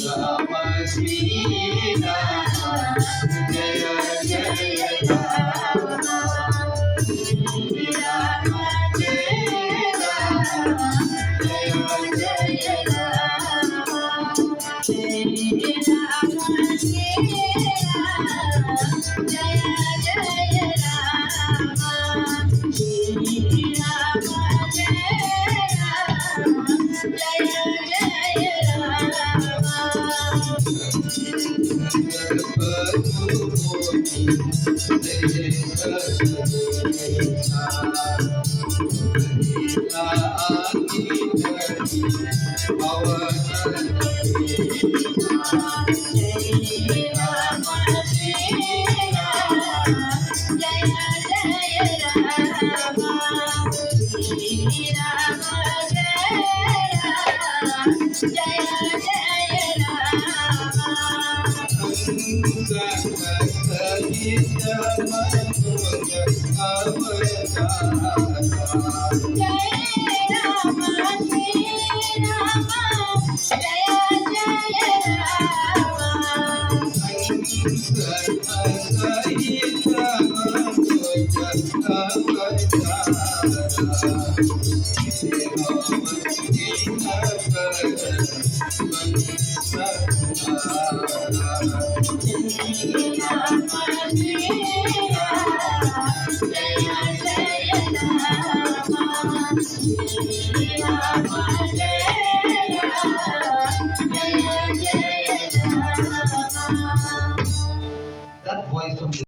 Ram Shri Ram Jai Jai Ram Shri Ram Jai Ram Jai Jai Ram Shri Ram Jai Ram Jai Jai Ram Shri Ram Jai Ram Jai Jai That voice from